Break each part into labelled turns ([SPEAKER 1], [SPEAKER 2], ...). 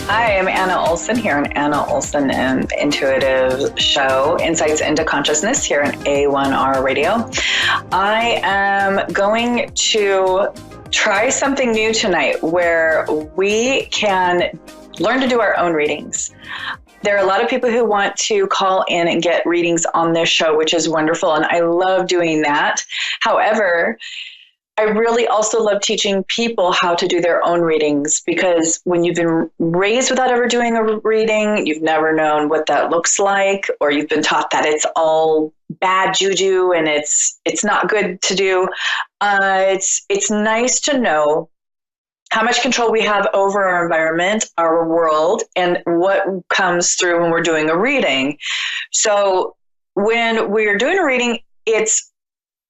[SPEAKER 1] Hi, I'm Anna Olsen here on Anna Olsen and Intuitive Show, Insights into Consciousness here on A1R Radio. I am going to try something new tonight where we can learn to do our own readings. There are a lot of people who want to call in and get readings on this show, which is wonderful, and I love doing that. However, I really also love teaching people how to do their own readings, because when you've been raised without ever doing a reading, you've never known what that looks like, or you've been taught that it's all bad juju and it's not good to do. It's nice to know how much control we have over our environment, our world, and what comes through when we're doing a reading. So when we're doing a reading, it's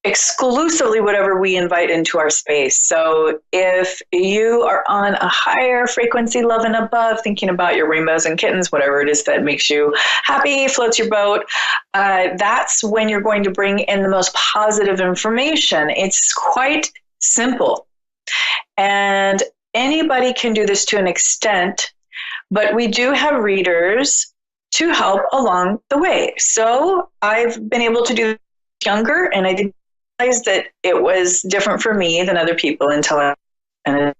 [SPEAKER 1] exclusively whatever we invite into our space. So if you are on a higher frequency, love and above, thinking about your rainbows and kittens, whatever it is that makes you happy, floats your boat, that's when you're going to bring in the most positive information. It's quite simple. And anybody can do this to an extent, but we do have readers to help along the way. So I've been able to do this younger, and I didn't realize that it was different for me than other people until and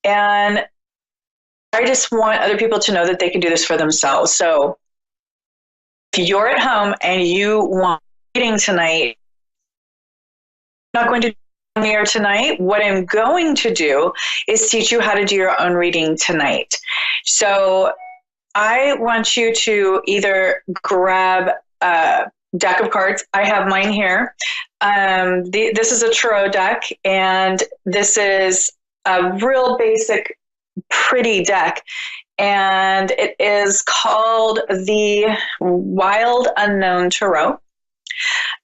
[SPEAKER 1] I just want other people to know that they can do this for themselves. So if you're at home and you want reading tonight, I'm not going to do it here tonight. What I'm going to do is teach you how to do your own reading tonight. So I want you to either grab a deck of cards. I have mine here. This is a tarot deck, and this is a real basic, pretty deck, and it is called the Wild Unknown Tarot.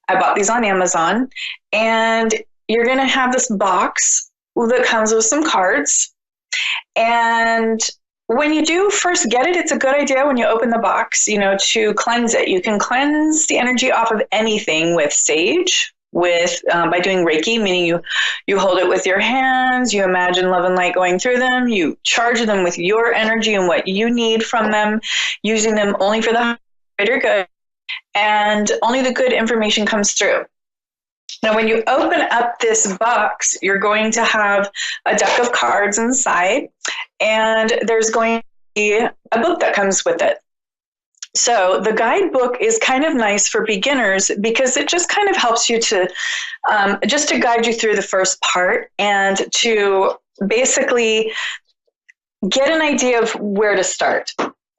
[SPEAKER 1] I bought these on Amazon, and you're going to have this box that comes with some cards, and when you do first get it, it's a good idea when you open the box, to cleanse it. You can cleanse the energy off of anything with sage, by doing Reiki, meaning you hold it with your hands, you imagine love and light going through them, you charge them with your energy and what you need from them, using them only for the greater good, and only the good information comes through. Now, when you open up this box, you're going to have a deck of cards inside, and there's going to be a book that comes with it. So the guidebook is kind of nice for beginners because it just kind of helps you to guide you through the first part and to basically get an idea of where to start.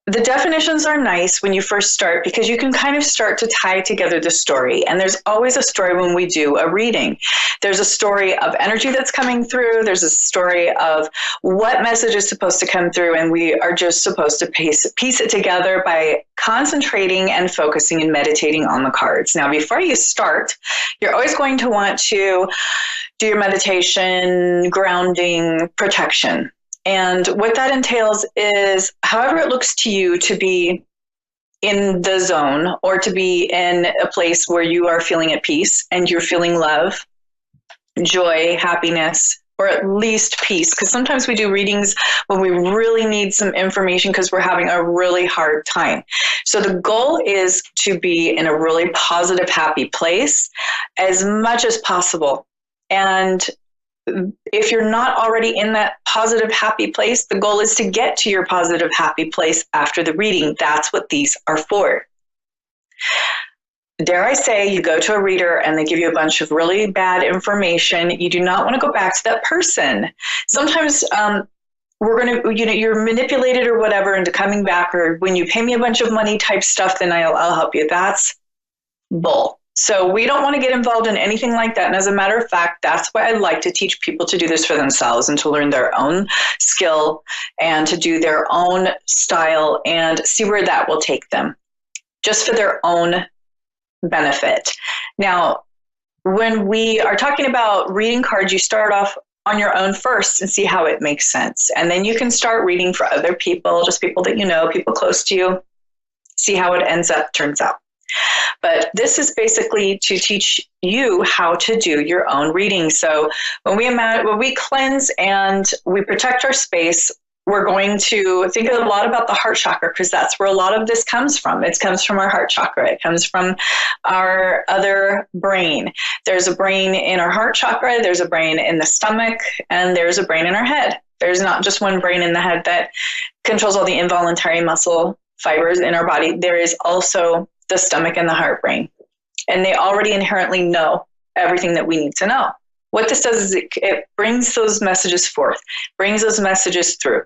[SPEAKER 1] The definitions are nice when you first start because you can kind of start to tie together the story. And there's always a story when we do a reading. There's a story of energy that's coming through. There's a story of what message is supposed to come through. And we are just supposed to piece it together by concentrating and focusing and meditating on the cards. Now, before you start, you're always going to want to do your meditation, grounding, protection. And what that entails is however it looks to you to be in the zone or to be in a place where you are feeling at peace and you're feeling love, joy, happiness, or at least peace. Because sometimes we do readings when we really need some information because we're having a really hard time. So the goal is to be in a really positive, happy place as much as possible. And if you're not already in that positive, happy place, the goal is to get to your positive, happy place after the reading. That's what these are for. Dare I say, you go to a reader and they give you a bunch of really bad information. You do not want to go back to that person. Sometimes you're manipulated or whatever into coming back, or when you pay me a bunch of money type stuff, then I'll help you. That's bull. So we don't want to get involved in anything like that. And as a matter of fact, that's why I like to teach people to do this for themselves and to learn their own skill and to do their own style and see where that will take them, just for their own benefit. Now, when we are talking about reading cards, you start off on your own first and see how it makes sense. And then you can start reading for other people, just people that you know, people close to you, see how it turns out. But this is basically to teach you how to do your own reading. So when we cleanse and we protect our space, we're going to think a lot about the heart chakra, because that's where a lot of this comes from. It comes from our heart chakra. It comes from our other brain. There's a brain in our heart chakra, there's a brain in the stomach, and there's a brain in our head. There's not just one brain in the head that controls all the involuntary muscle fibers in our body. There is also the stomach and the heart brain. And they already inherently know everything that we need to know. What this does is it brings those messages forth, brings those messages through.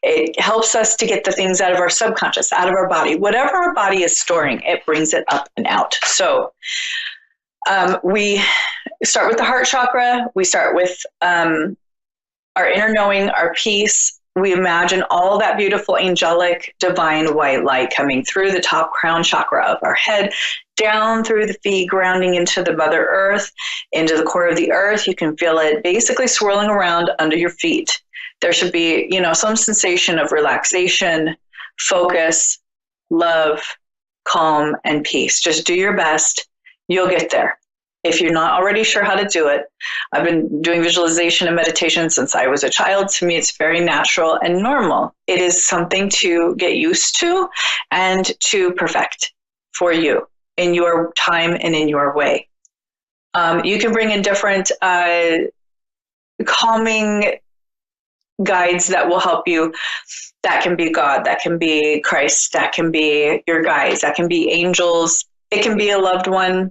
[SPEAKER 1] It helps us to get the things out of our subconscious, out of our body. Whatever our body is storing, it brings it up and out. So we start with the heart chakra. We start with our inner knowing, our peace. We imagine all that beautiful, angelic, divine white light coming through the top crown chakra of our head, down through the feet, grounding into the Mother Earth, into the core of the earth. You can feel it basically swirling around under your feet. There should be, some sensation of relaxation, focus, love, calm, and peace. Just do your best. You'll get there. If you're not already sure how to do it, I've been doing visualization and meditation since I was a child. To me, it's very natural and normal. It is something to get used to and to perfect for you in your time and in your way. You can bring in different calming guides that will help you. That can be God, that can be Christ, that can be your guides, that can be angels. It can be a loved one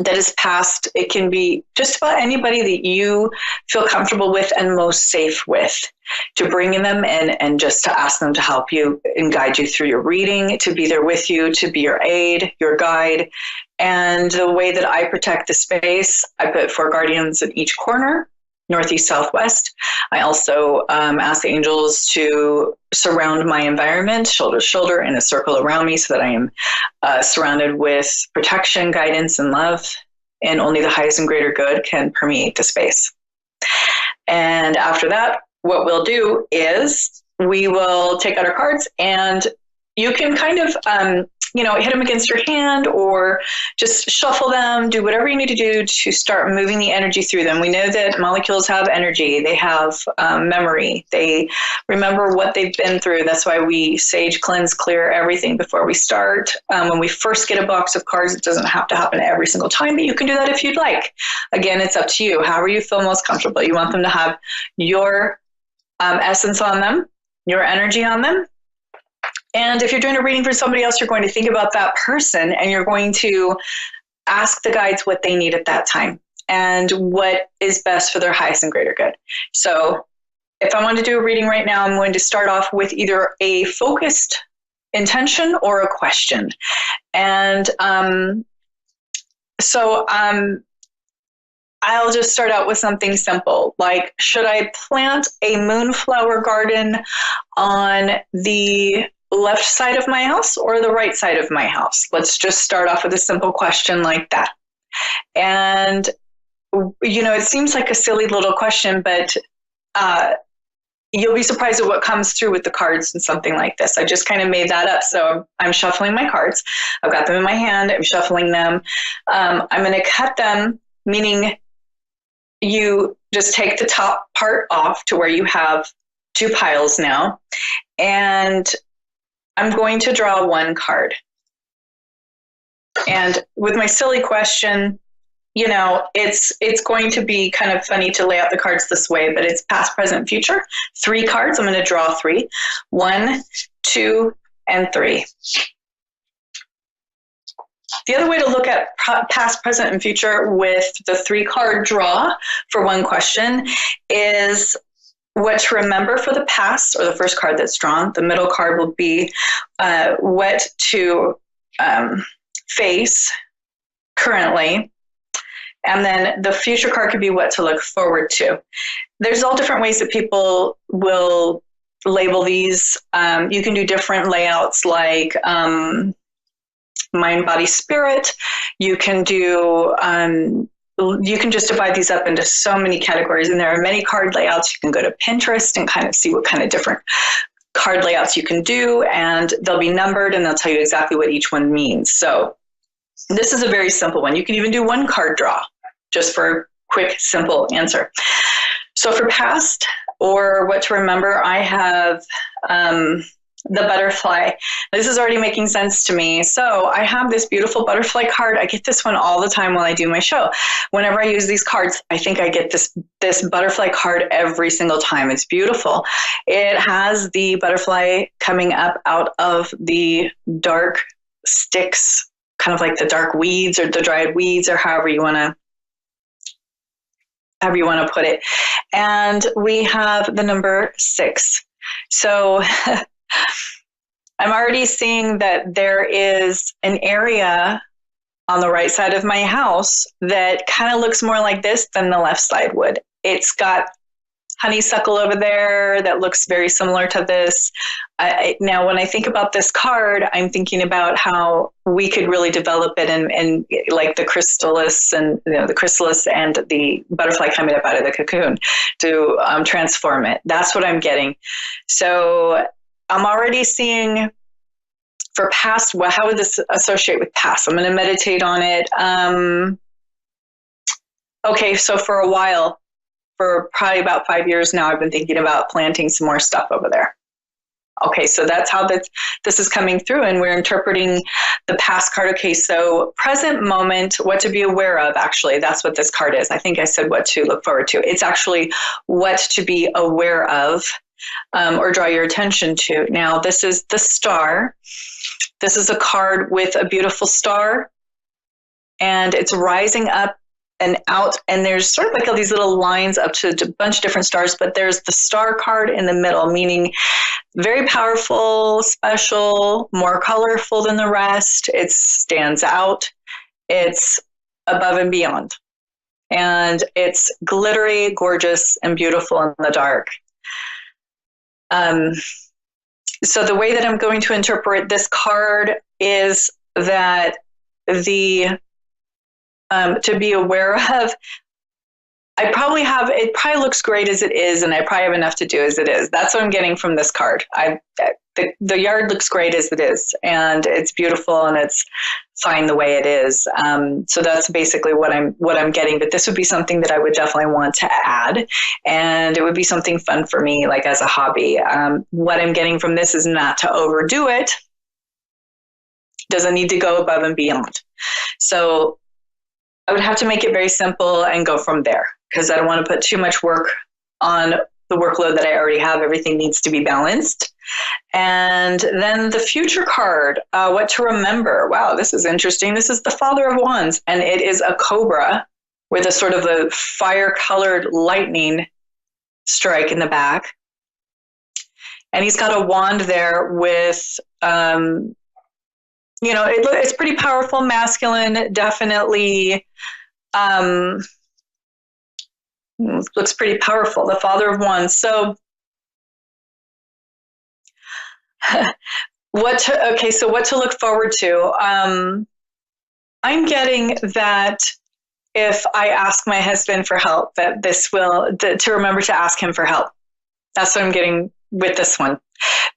[SPEAKER 1] that is passed. It can be just about anybody that you feel comfortable with and most safe with, to bring in them in and just to ask them to help you and guide you through your reading, to be there with you, to be your aid, your guide. And the way that I protect the space, I put 4 guardians in each corner, northeast, southwest. I also ask the angels to surround my environment, shoulder to shoulder, in a circle around me, so that I am surrounded with protection, guidance, and love. And only the highest and greater good can permeate the space. And after that, what we'll do is we will take out our cards, and you can kind of hit them against your hand or just shuffle them, do whatever you need to do to start moving the energy through them. We know that molecules have energy. They have memory. They remember what they've been through. That's why we sage, cleanse, clear everything before we start. When we first get a box of cards, it doesn't have to happen every single time, but you can do that if you'd like. Again, it's up to you. However you feel most comfortable. You want them to have your essence on them, your energy on them. And if you're doing a reading for somebody else, you're going to think about that person, and you're going to ask the guides what they need at that time and what is best for their highest and greater good. So if I want to do a reading right now, I'm going to start off with either a focused intention or a question. And I'll just start out with something simple, like, should I plant a moonflower garden on the left side of my house or the right side of my house? Let's just start off with a simple question like that. And, it seems like a silly little question, but you'll be surprised at what comes through with the cards and something like this. I just kind of made that up. So I'm shuffling my cards. I've got them in my hand. I'm shuffling them. I'm going to cut them, meaning you just take the top part off to where you have 2 piles now. And I'm going to draw 1 card. And with my silly question, it's going to be kind of funny to lay out the cards this way, but it's past, present, future. 3 cards. I'm going to draw 3. 1, 2, and 3. The other way to look at past, present, and future with the 3-card draw for 1 question is what to remember for the past, or the first card that's drawn. The middle card will be what to face currently. And then the future card could be what to look forward to. There's all different ways that people will label these. You can do different layouts, like mind, body, spirit. You can do you can just divide these up into so many categories, and there are many card layouts. You can go to Pinterest and kind of see what kind of different card layouts you can do, and they'll be numbered and they'll tell you exactly what each one means. So this is a very simple one. You can even do 1 card draw just for a quick, simple answer. So for past, or what to remember, I have the butterfly. This is already making sense to me. So I have this beautiful butterfly card. I get this one all the time when I do my show. Whenever I use these cards, I think I get this butterfly card every single time. It's beautiful. It has the butterfly coming up out of the dark sticks, kind of like the dark weeds or the dried weeds, or however you want to put it. And we have the number 6. So I'm already seeing that there is an area on the right side of my house that kind of looks more like this than the left side would. It's got honeysuckle over there that looks very similar to this. Now, when I think about this card, I'm thinking about how we could really develop it and like the chrysalis and the chrysalis and the butterfly coming up out of the cocoon to transform it. That's what I'm getting. So I'm already seeing for past. Well, how would this associate with past? I'm going to meditate on it. Okay, so for a while, for probably about 5 years now, I've been thinking about planting some more stuff over there. Okay, so that's how this is coming through, and we're interpreting the past card. Okay, so present moment, what to be aware of, actually, that's what this card is. I think I said what to look forward to. It's actually what to be aware of or draw your attention to. Now, this is the star. This is a card with a beautiful star, and it's rising up and out, and there's sort of like all these little lines up to a bunch of different stars, but there's the star card in the middle, meaning very powerful, special, more colorful than the rest. It stands out. It's above and beyond. And it's glittery, gorgeous, and beautiful in the dark. So the way that I'm going to interpret this card is that to be aware of, it probably looks great as it is, and I probably have enough to do as it is. That's what I'm getting from this card. The yard looks great as it is, and it's beautiful, and it's fine the way it is. So that's basically what I'm getting. But this would be something that I would definitely want to add, and it would be something fun for me, like as a hobby. What I'm getting from this is not to overdo it. Doesn't need to go above and beyond. So I would have to make it very simple and go from there, because I don't want to put too much work on the workload that I already have. Everything needs to be balanced. And then the future card, what to remember. Wow, this is interesting. This is the Father of Wands, and it is a cobra with a sort of a fire-colored lightning strike in the back. And he's got a wand there with, it's pretty powerful, masculine, definitely. Looks pretty powerful, the Father of Wands. So what to look forward to? I'm getting that if I ask my husband for help, that to remember to ask him for help. That's what I'm getting with this one,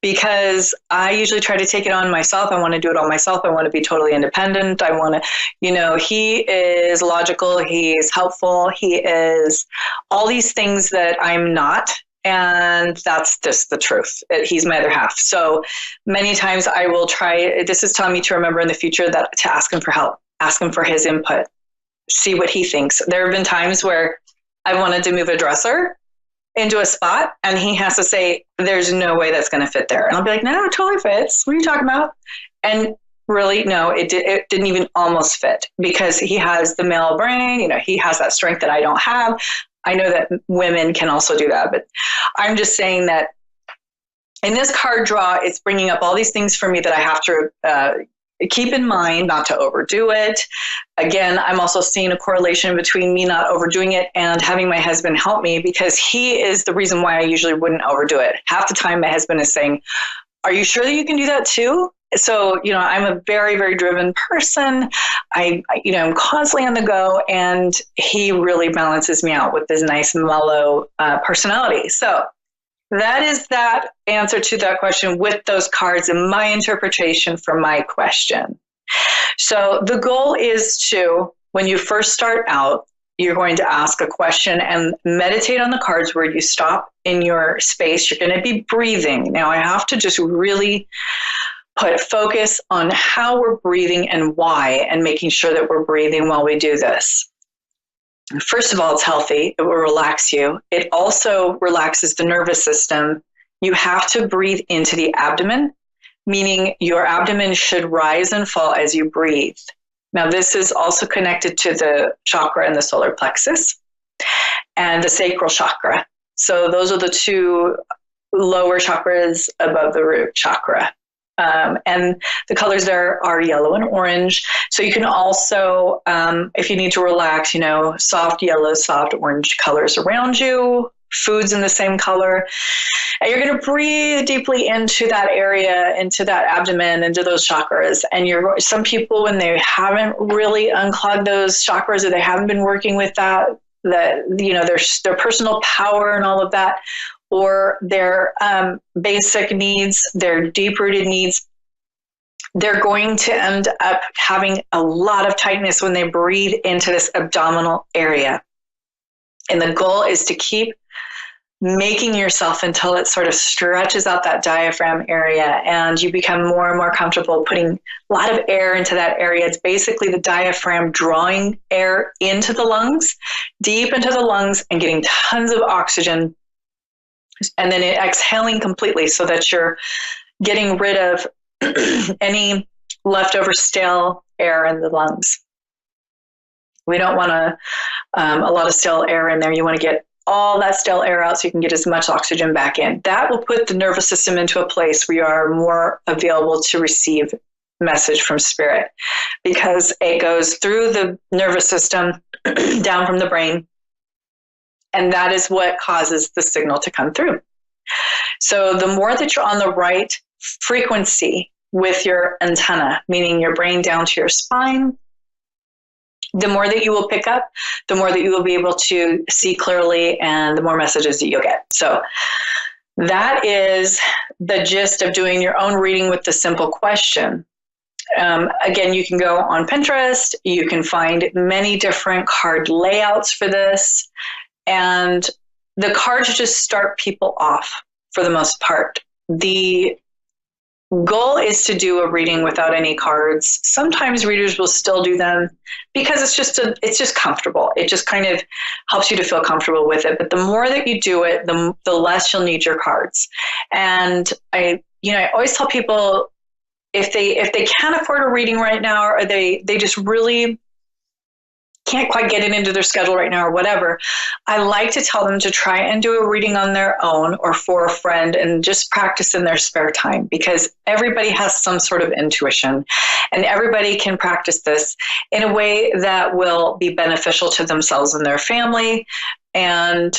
[SPEAKER 1] because I usually try to take it on myself. I want to do it all myself. I want to be totally independent. I want to, he is logical. He is helpful. He is all these things that I'm not. And that's just the truth. He's my other half. So many times I will try, this is telling me to remember in the future that to ask him for help, ask him for his input, see what he thinks. There have been times where I wanted to move a dresser into a spot, and he has to say, there's no way that's going to fit there. And I'll be like, no, it totally fits. What are you talking about? And really, no, it didn't even almost fit, because he has the male brain. He has that strength that I don't have. I know that women can also do that, but I'm just saying that in this card draw, it's bringing up all these things for me that I have to keep in mind, not to overdo it. Again, I'm also seeing a correlation between me not overdoing it and having my husband help me, because he is the reason why I usually wouldn't overdo it. Half the time my husband is saying, are you sure that you can do that too? So, I'm a very, very driven person. I'm constantly on the go, and he really balances me out with this nice, mellow personality. So that is that answer to that question with those cards and my interpretation for my question. So the goal is to, when you first start out, you're going to ask a question and meditate on the cards where you stop in your space. You're going to be breathing. Now, I have to just really put focus on how we're breathing and why, and making sure that we're breathing while we do this. First of all, it's healthy. It will relax you. It also relaxes the nervous system. You have to breathe into the abdomen, meaning your abdomen should rise and fall as you breathe. Now, this is also connected to the chakra in the solar plexus and the sacral chakra. So those are the two lower chakras above the root chakra. And the colors there are yellow and orange. So you can also, if you need to relax, soft yellow, soft orange colors around you, foods in the same color. And you're going to breathe deeply into that area, into that abdomen, into those chakras. And some people, when they haven't really unclogged those chakras, or they haven't been working with their personal power and all of that, or their basic needs, their deep-rooted needs, they're going to end up having a lot of tightness when they breathe into this abdominal area. And the goal is to keep making yourself until it sort of stretches out that diaphragm area, and you become more and more comfortable putting a lot of air into that area. It's basically the diaphragm drawing air into the lungs, deep into the lungs, and getting tons of oxygen, and then exhaling completely so that you're getting rid of any leftover stale air in the lungs. We don't want a lot of stale air in there. You want to get all that stale air out so you can get as much oxygen back in. That will put the nervous system into a place where you are more available to receive message from spirit, because it goes through the nervous system down from the brain, and that is what causes the signal to come through. So the more that you're on the right frequency with your antenna, meaning your brain down to your spine, the more that you will pick up, the more that you will be able to see clearly, and the more messages that you'll get. So that is the gist of doing your own reading with the simple question. Again, you can go on Pinterest. You can find many different card layouts for this. And the cards just start people off for the most part. The goal is to do a reading without any cards. Sometimes readers will still do them because it's just comfortable. It just kind of helps you to feel comfortable with it. But the more that you do it, the less you'll need your cards. And I always tell people, if they can't afford a reading right now, or they just really can't quite get it into their schedule right now or whatever, I like to tell them to try and do a reading on their own or for a friend, and just practice in their spare time, because everybody has some sort of intuition, and everybody can practice this in a way that will be beneficial to themselves and their family. And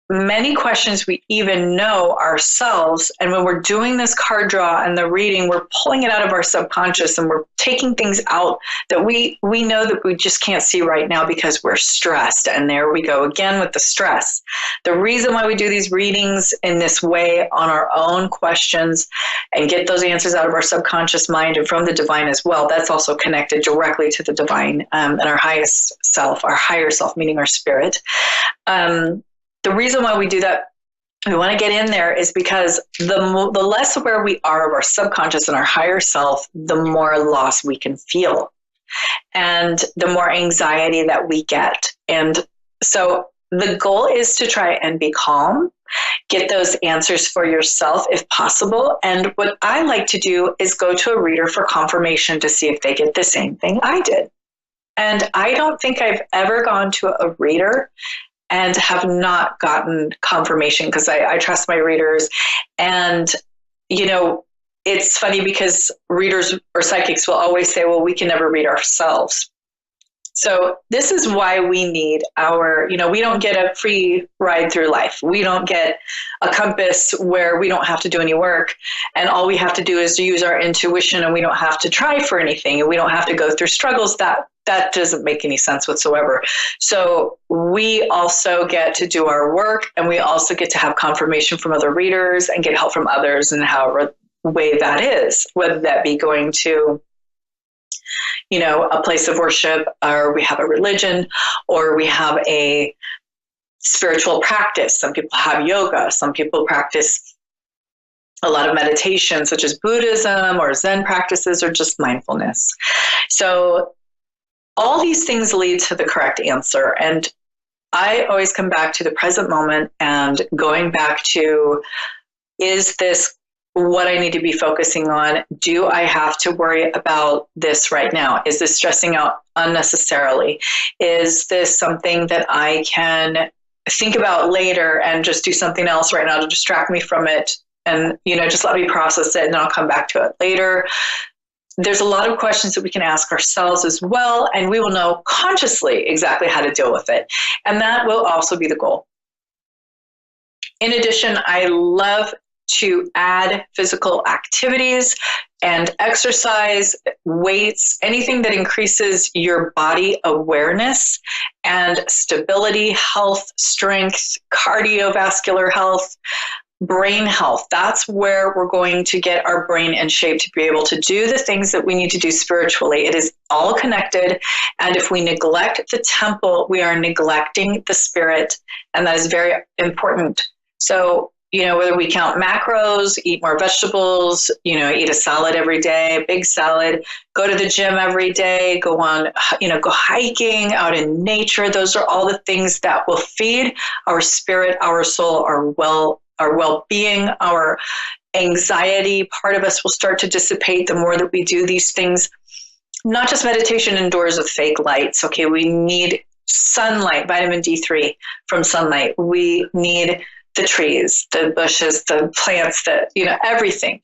[SPEAKER 1] many questions we even know ourselves. And when we're doing this card draw and the reading, we're pulling it out of our subconscious, and we're taking things out that we know that we just can't see right now because we're stressed. And there we go again with the stress. The reason why we do these readings in this way on our own questions and get those answers out of our subconscious mind and from the divine as well, that's also connected directly to the divine and our highest self, our higher self, meaning our spirit. The reason why we do that, we want to get in there, is because the less aware we are of our subconscious and our higher self, the more loss we can feel, and the more anxiety that we get. And so the goal is to try and be calm, get those answers for yourself if possible. And what I like to do is go to a reader for confirmation to see if they get the same thing I did. And I don't think I've ever gone to a reader and have not gotten confirmation, because I trust my readers. And, it's funny because readers or psychics will always say, well, we can never read ourselves. So this is why we need we don't get a free ride through life. We don't get a compass where we don't have to do any work, and all we have to do is use our intuition, and we don't have to try for anything, and we don't have to go through struggles. That doesn't make any sense whatsoever. So we also get to do our work, and we also get to have confirmation from other readers and get help from others in however way that is, whether that be going to a place of worship, or we have a religion, or we have a spiritual practice. Some people have yoga. Some people practice a lot of meditation, such as Buddhism or Zen practices, or just mindfulness. So all these things lead to the correct answer. And I always come back to the present moment and going back to, is this what I need to be focusing on? Do I have to worry about this right now? Is this stressing out unnecessarily? Is this something that I can think about later and just do something else right now to distract me from it? And, just let me process it and I'll come back to it later. There's a lot of questions that we can ask ourselves as well, and we will know consciously exactly how to deal with it. And that will also be the goal. In addition, I love to add physical activities and exercise, weights, anything that increases your body awareness and stability, health, strength, cardiovascular health, brain health. That's where we're going to get our brain in shape to be able to do the things that we need to do spiritually. It is all connected. And if we neglect the temple, we are neglecting the spirit. And that is very important. So, whether we count macros, eat more vegetables, eat a salad every day, a big salad, go to the gym every day, go hiking out in nature. Those are all the things that will feed our spirit, our soul, our well-being, our anxiety. Part of us will start to dissipate the more that we do these things. Not just meditation indoors with fake lights. Okay, we need sunlight, vitamin D3 from sunlight. We need the trees, the bushes, the plants, everything.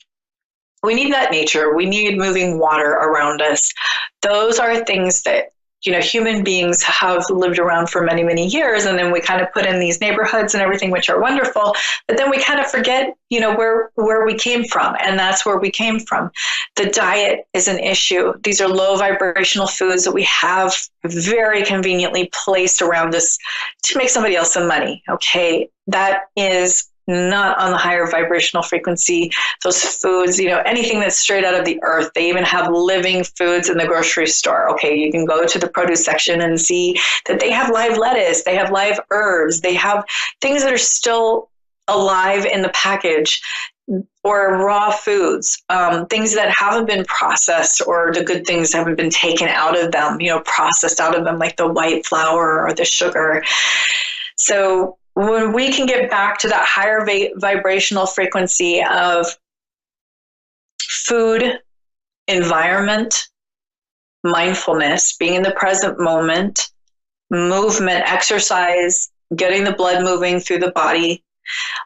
[SPEAKER 1] We need that nature. We need moving water around us. Those are things that, human beings have lived around for many, many years. And then we kind of put in these neighborhoods and everything, which are wonderful. But then we kind of forget, where we came from. And that's where we came from. The diet is an issue. These are low vibrational foods that we have very conveniently placed around us to make somebody else some money. Okay. That is not on the higher vibrational frequency. Those foods, anything that's straight out of the earth. They even have living foods in the grocery store. Okay, you can go to the produce section and see that they have live lettuce, they have live herbs, they have things that are still alive in the package, or raw foods, things that haven't been processed, or the good things haven't been taken out of them, processed out of them, like the white flour or the sugar. So when we can get back to that higher vibrational frequency of food, environment, mindfulness, being in the present moment, movement, exercise, getting the blood moving through the body,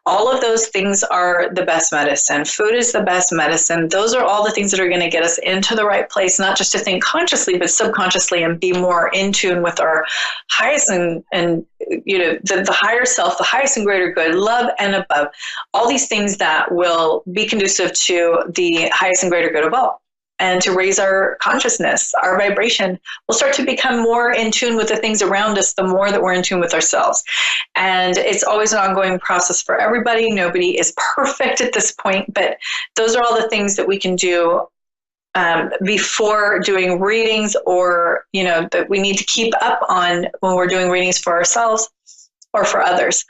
[SPEAKER 1] all of those things are the best medicine. Food is the best medicine. Those are all the things that are going to get us into the right place, not just to think consciously, but subconsciously, and be more in tune with our highest and the higher self, the highest and greater good, love and above, all these things that will be conducive to the highest and greater good of all. And to raise our consciousness, our vibration, we'll start to become more in tune with the things around us, the more that we're in tune with ourselves. And it's always an ongoing process for everybody. Nobody is perfect at this point, but those are all the things that we can do before doing readings, or, that we need to keep up on when we're doing readings for ourselves or for others.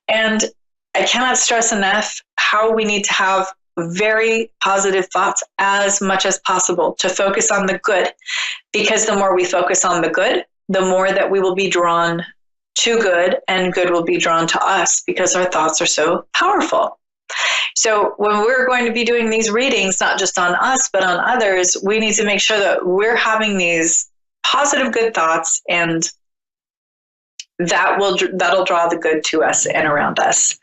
[SPEAKER 1] And I cannot stress enough how we need to have very positive thoughts as much as possible, to focus on the good, because the more we focus on the good, the more that we will be drawn to good, and good will be drawn to us, because our thoughts are so powerful. So when we're going to be doing these readings, not just on us, but on others, we need to make sure that we're having these positive, good thoughts, and that'll draw the good to us and around us.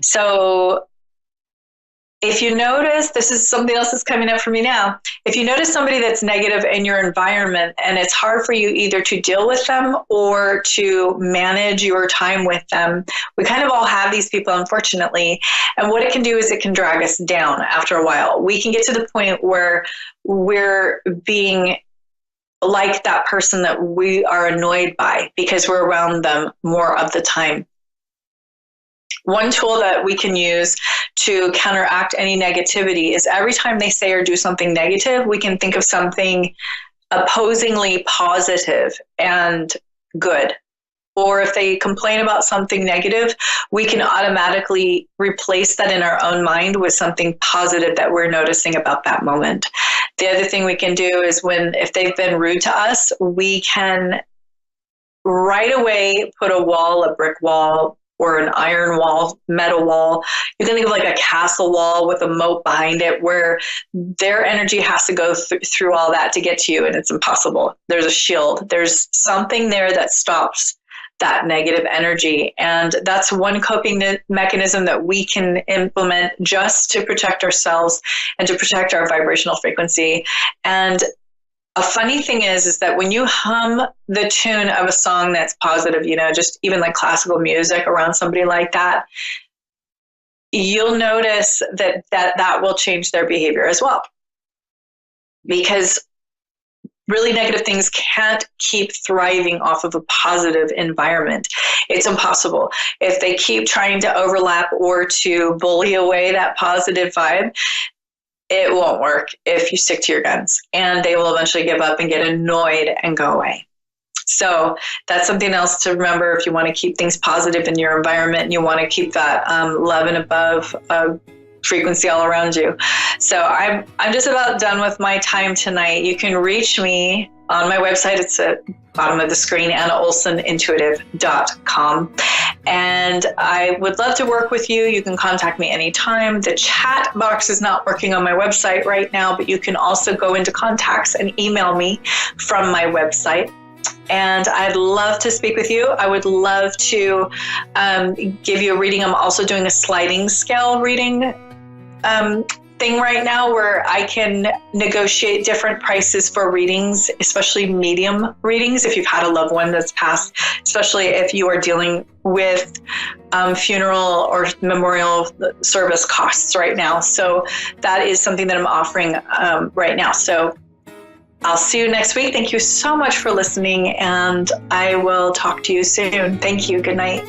[SPEAKER 1] So if you notice, this is something else that's coming up for me now. If you notice somebody that's negative in your environment, and it's hard for you either to deal with them or to manage your time with them, we kind of all have these people, unfortunately. And what it can do is it can drag us down after a while. We can get to the point where we're being like that person that we are annoyed by because we're around them more of the time. One tool that we can use to counteract any negativity is every time they say or do something negative, we can think of something opposingly positive and good, or if they complain about something negative, we can automatically replace that in our own mind with something positive that we're noticing about that moment. The other thing we can do is if they've been rude to us, we can right away put a wall, a brick wall, or an iron wall, metal wall. You can think of like a castle wall with a moat behind it where their energy has to go through all that to get to you, and it's impossible. There's a shield. There's something there that stops that negative energy. And that's one coping mechanism that we can implement just to protect ourselves and to protect our vibrational frequency. And a funny thing is that when you hum the tune of a song that's positive, just even like classical music around somebody like that, you'll notice that will change their behavior as well. Because really negative things can't keep thriving off of a positive environment. It's impossible. If they keep trying to overlap or to bully away that positive vibe, it won't work if you stick to your guns, and they will eventually give up and get annoyed and go away. So that's something else to remember if you want to keep things positive in your environment and you want to keep that love and above frequency all around you. So I'm just about done with my time tonight. You can reach me on my website. It's at the bottom of the screen, AnnaOlsenIntuitive.com. And I would love to work with you. You can contact me anytime. The chat box is not working on my website right now, but you can also go into contacts and email me from my website. And I'd love to speak with you. I would love to give you a reading. I'm also doing a sliding scale reading thing right now where I can negotiate different prices for readings, especially medium readings if you've had a loved one that's passed, especially if you are dealing with funeral or memorial service costs right now. So that is something that I'm offering right now. So I'll see you next week. Thank you so much for listening, and I will talk to you soon. Thank you. Good night.